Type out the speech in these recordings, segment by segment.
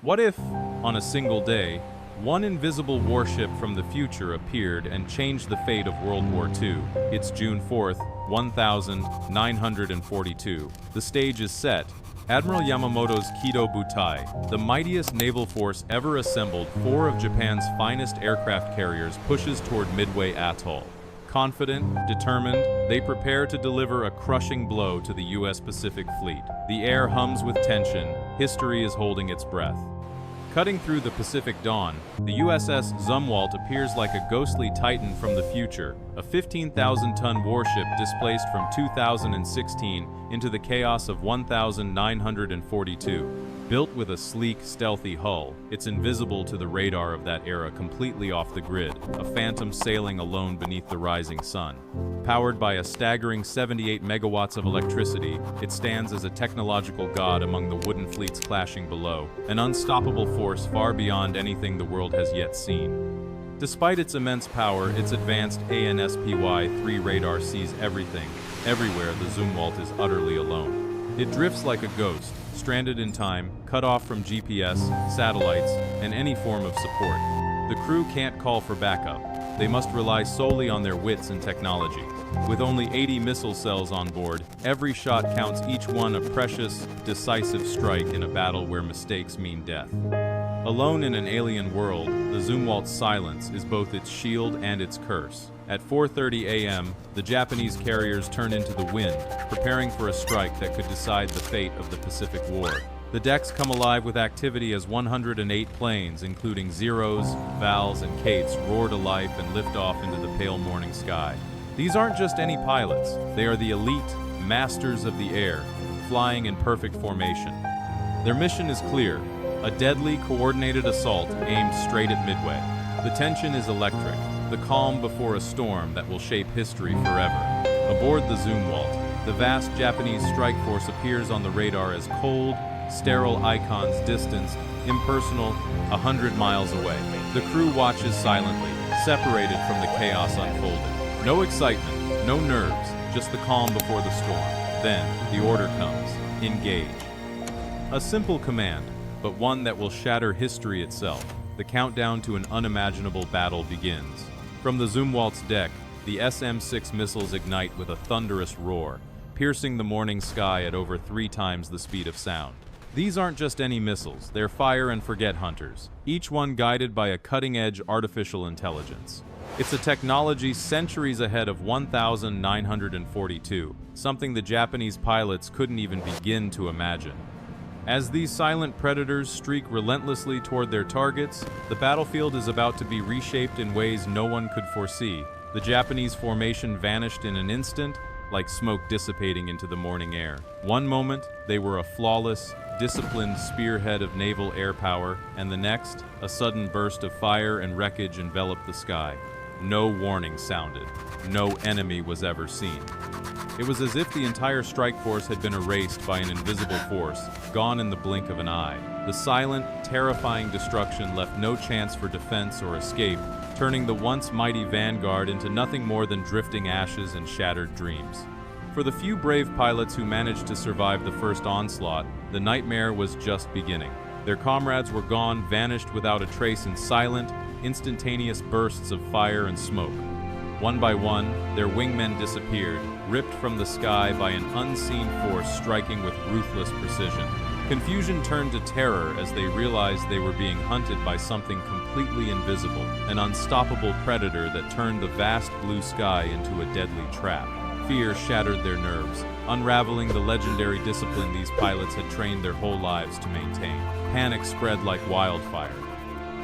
What if, on a single day, one invisible warship from the future appeared and changed the fate of World War II? It's June 4th, 1942. The stage is set. Admiral Yamamoto's Kido Butai, the mightiest naval force ever assembled, four of Japan's finest aircraft carriers, pushes toward Midway Atoll. Confident, determined, they prepare to deliver a crushing blow to the U.S. Pacific Fleet. The air hums with tension. History is holding its breath. Cutting through the Pacific dawn, the USS Zumwalt appears like a ghostly titan from the future, a 15,000-ton warship displaced from 2016 into the chaos of 1942. Built with a sleek, stealthy hull, it's invisible to the radar of that era, completely off the grid, a phantom sailing alone beneath the rising sun. Powered by a staggering 78 megawatts of electricity, it stands as a technological god among the wooden fleets clashing below, an unstoppable force far beyond anything the world has yet seen. Despite its immense power, its advanced ANSPY-3 radar sees everything. Everywhere, the Zumwalt is utterly alone. It drifts like a ghost, stranded in time, cut off from GPS, satellites, and any form of support. The crew can't call for backup. They must rely solely on their wits and technology. With only 80 missile cells on board, every shot counts, each one a precious, decisive strike in a battle where mistakes mean death. Alone in an alien world, the Zumwalt's silence is both its shield and its curse. At 4:30 a.m., the Japanese carriers turn into the wind, preparing for a strike that could decide the fate of the Pacific War. The decks come alive with activity as 108 planes, including Zeros, Vals, and Kates, roar to life and lift off into the pale morning sky. These aren't just any pilots, they are the elite, masters of the air, flying in perfect formation. Their mission is clear, a deadly, coordinated assault aimed straight at Midway. The tension is electric, the calm before a storm that will shape history forever. Aboard the Zumwalt, the vast Japanese strike force appears on the radar as cold, sterile icons distanced, impersonal, 100 miles away. The crew watches silently, separated from the chaos unfolding. No excitement, no nerves, just the calm before the storm. Then, the order comes. Engage. A simple command, but one that will shatter history itself. The countdown to an unimaginable battle begins. From the Zumwalt's deck, the SM-6 missiles ignite with a thunderous roar, piercing the morning sky at over 3 times the speed of sound. These aren't just any missiles, they're fire-and-forget hunters, each one guided by a cutting-edge artificial intelligence. It's a technology centuries ahead of 1942, something the Japanese pilots couldn't even begin to imagine. As these silent predators streak relentlessly toward their targets, the battlefield is about to be reshaped in ways no one could foresee. The Japanese formation vanished in an instant, like smoke dissipating into the morning air. One moment, they were a flawless, disciplined spearhead of naval air power, and the next, a sudden burst of fire and wreckage enveloped the sky. No warning sounded. No enemy was ever seen. It was as if the entire strike force had been erased by an invisible force, gone in the blink of an eye. The silent, terrifying destruction left no chance for defense or escape, turning the once mighty vanguard into nothing more than drifting ashes and shattered dreams. For the few brave pilots who managed to survive the first onslaught, the nightmare was just beginning. Their comrades were gone, vanished without a trace in silent, instantaneous bursts of fire and smoke. One by one, their wingmen disappeared, ripped from the sky by an unseen force striking with ruthless precision. Confusion turned to terror as they realized they were being hunted by something completely invisible, an unstoppable predator that turned the vast blue sky into a deadly trap. Fear shattered their nerves, unraveling the legendary discipline these pilots had trained their whole lives to maintain. Panic spread like wildfire.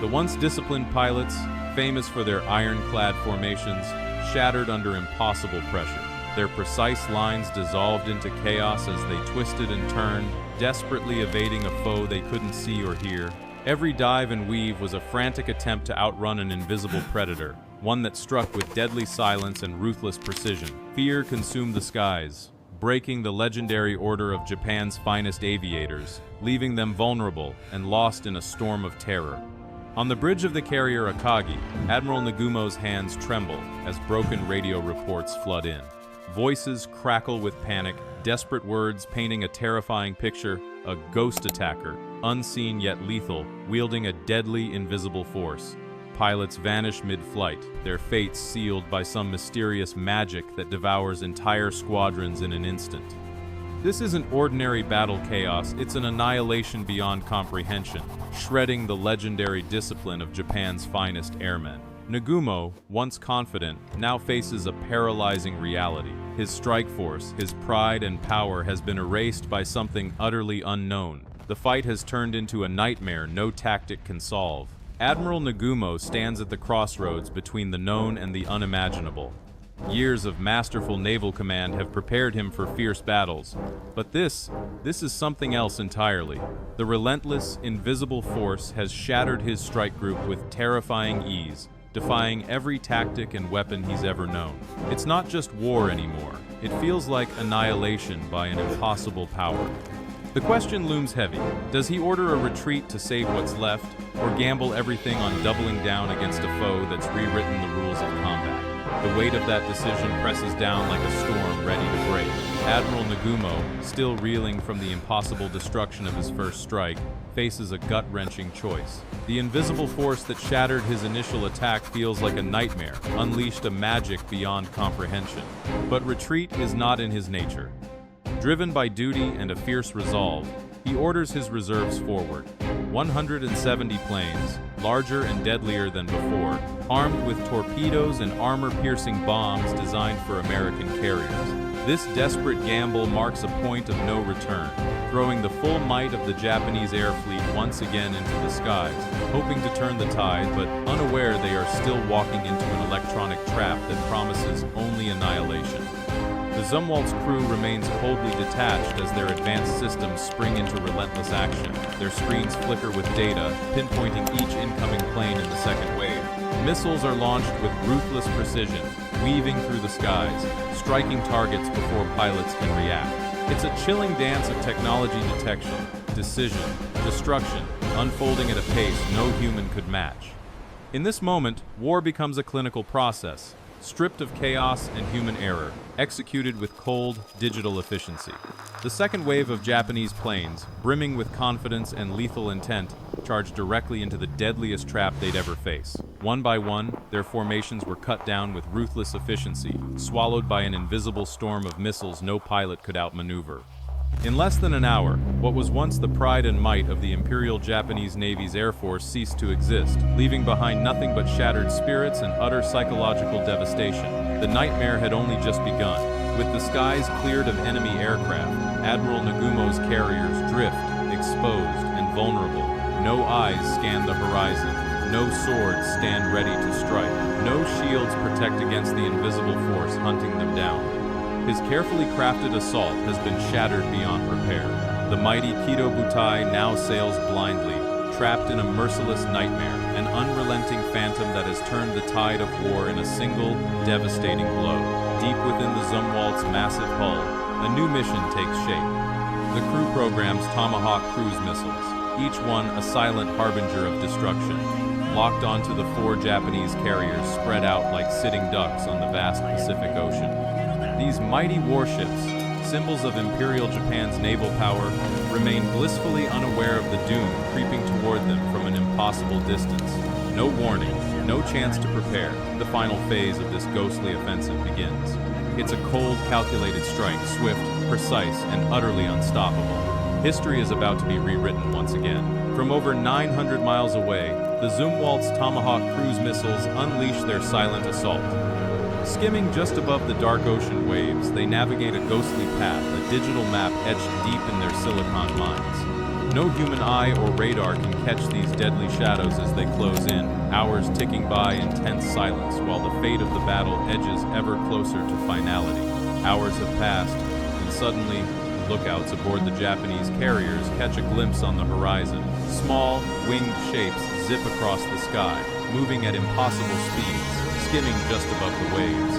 The once disciplined pilots, famous for their ironclad formations, shattered under impossible pressure. Their precise lines dissolved into chaos as they twisted and turned, desperately evading a foe they couldn't see or hear. Every dive and weave was a frantic attempt to outrun an invisible predator, one that struck with deadly silence and ruthless precision. Fear consumed the skies, breaking the legendary order of Japan's finest aviators, leaving them vulnerable and lost in a storm of terror. On the bridge of the carrier Akagi, Admiral Nagumo's hands tremble as broken radio reports flood in. Voices crackle with panic, desperate words painting a terrifying picture, a ghost attacker, unseen yet lethal, wielding a deadly, invisible force. Pilots vanish mid-flight, their fates sealed by some mysterious magic that devours entire squadrons in an instant. This isn't ordinary battle chaos, it's an annihilation beyond comprehension, shredding the legendary discipline of Japan's finest airmen. Nagumo, once confident, now faces a paralyzing reality. His strike force, his pride and power has been erased by something utterly unknown. The fight has turned into a nightmare no tactic can solve. Admiral Nagumo stands at the crossroads between the known and the unimaginable. Years of masterful naval command have prepared him for fierce battles, but this is something else entirely. The relentless, invisible force has shattered his strike group with terrifying ease, defying every tactic and weapon he's ever known. It's not just war anymore. It feels like annihilation by an impossible power. The question looms heavy. Does he order a retreat to save what's left, or gamble everything on doubling down against a foe that's rewritten the rules of combat? The weight of that decision presses down like a storm ready to break. Admiral Nagumo, still reeling from the impossible destruction of his first strike, faces a gut-wrenching choice. The invisible force that shattered his initial attack feels like a nightmare, unleashed a magic beyond comprehension. But retreat is not in his nature. Driven by duty and a fierce resolve, he orders his reserves forward. 170 planes, larger and deadlier than before, armed with torpedoes and armor-piercing bombs designed for American carriers. This desperate gamble marks a point of no return, throwing the full might of the Japanese air fleet once again into the skies, hoping to turn the tide, but unaware they are still walking into an electronic trap that promises only annihilation. The Zumwalt's crew remains coldly detached as their advanced systems spring into relentless action. Their screens flicker with data, pinpointing each incoming plane in the second wave. Missiles are launched with ruthless precision, weaving through the skies, striking targets before pilots can react. It's a chilling dance of technology detection, decision, destruction, unfolding at a pace no human could match. In this moment, war becomes a clinical process, stripped of chaos and human error, executed with cold, digital efficiency. The second wave of Japanese planes, brimming with confidence and lethal intent, charged directly into the deadliest trap they'd ever face. One by one, their formations were cut down with ruthless efficiency, swallowed by an invisible storm of missiles no pilot could outmaneuver. In less than an hour, what was once the pride and might of the Imperial Japanese Navy's Air Force ceased to exist, leaving behind nothing but shattered spirits and utter psychological devastation. The nightmare had only just begun. With the skies cleared of enemy aircraft, Admiral Nagumo's carriers drift, exposed and vulnerable. No eyes scan the horizon. No swords stand ready to strike. No shields protect against the invisible force hunting them down. His carefully crafted assault has been shattered beyond repair. The mighty Kido Butai now sails blindly, trapped in a merciless nightmare, an unrelenting phantom that has turned the tide of war in a single, devastating blow. Deep within the Zumwalt's massive hull, a new mission takes shape. The crew programs Tomahawk cruise missiles, each one a silent harbinger of destruction, locked onto the 4 Japanese carriers spread out like sitting ducks on the vast Pacific Ocean. These mighty warships, symbols of Imperial Japan's naval power, remain blissfully unaware of the doom creeping toward them from an impossible distance. No warning, no chance to prepare. The final phase of this ghostly offensive begins. It's a cold, calculated strike, swift, precise, and utterly unstoppable. History is about to be rewritten once again. From over 900 miles away, the Zumwalt's Tomahawk cruise missiles unleash their silent assault. Skimming just above the dark ocean waves, they navigate a ghostly path, a digital map etched deep in their silicon minds. No human eye or radar can catch these deadly shadows as they close in, hours ticking by in tense silence while the fate of the battle edges ever closer to finality. Hours have passed, and suddenly, lookouts aboard the Japanese carriers catch a glimpse on the horizon. Small, winged shapes zip across the sky, moving at impossible speeds, skimming just above the waves.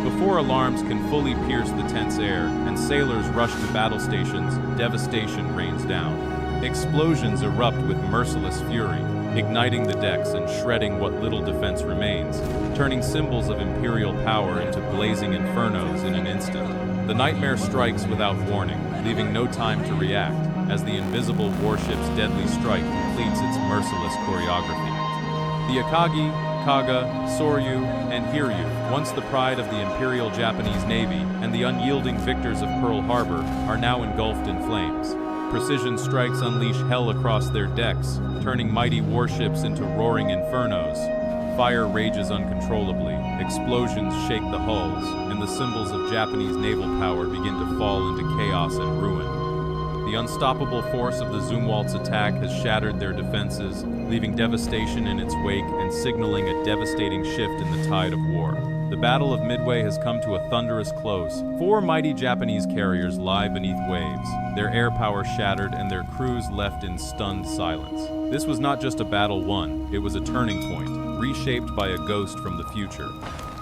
Before alarms can fully pierce the tense air and sailors rush to battle stations, devastation rains down. Explosions erupt with merciless fury, igniting the decks and shredding what little defense remains, turning symbols of imperial power into blazing infernos in an instant. The nightmare strikes without warning, leaving no time to react. as the invisible warship's deadly strike completes its merciless choreography. The Akagi, Kaga, Soryu, and Hiryu, once the pride of the Imperial Japanese Navy and the unyielding victors of Pearl Harbor, are now engulfed in flames. Precision strikes unleash hell across their decks, turning mighty warships into roaring infernos. Fire rages uncontrollably, explosions shake the hulls, and the symbols of Japanese naval power begin to fall into chaos and ruin. The unstoppable force of the Zumwalt's attack has shattered their defenses, leaving devastation in its wake and signaling a devastating shift in the tide of war. The Battle of Midway has come to a thunderous close. 4 mighty Japanese carriers lie beneath waves, their air power shattered and their crews left in stunned silence. This was not just a battle won, it was a turning point, reshaped by a ghost from the future.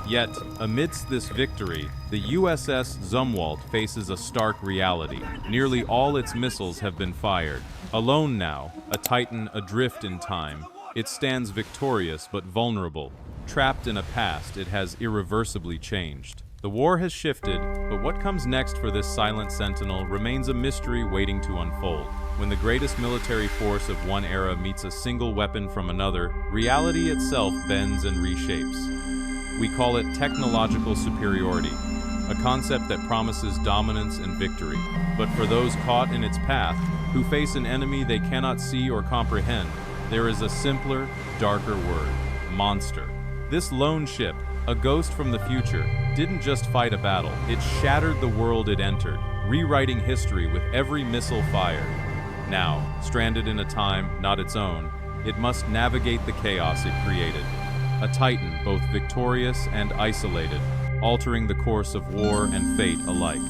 Yet, amidst this victory, the USS Zumwalt faces a stark reality. Nearly all its missiles have been fired. Alone now, a titan adrift in time, it stands victorious but vulnerable. Trapped in a past it has irreversibly changed. The war has shifted, but what comes next for this silent sentinel remains a mystery waiting to unfold. When the greatest military force of one era meets a single weapon from another, reality itself bends and reshapes. We call it technological superiority, a concept that promises dominance and victory. But for those caught in its path, who face an enemy they cannot see or comprehend, there is a simpler, darker word: monster. This lone ship, a ghost from the future, didn't just fight a battle, it shattered the world it entered, rewriting history with every missile fired. Now, stranded in a time not its own, it must navigate the chaos it created. A titan both victorious and isolated, altering the course of war and fate alike.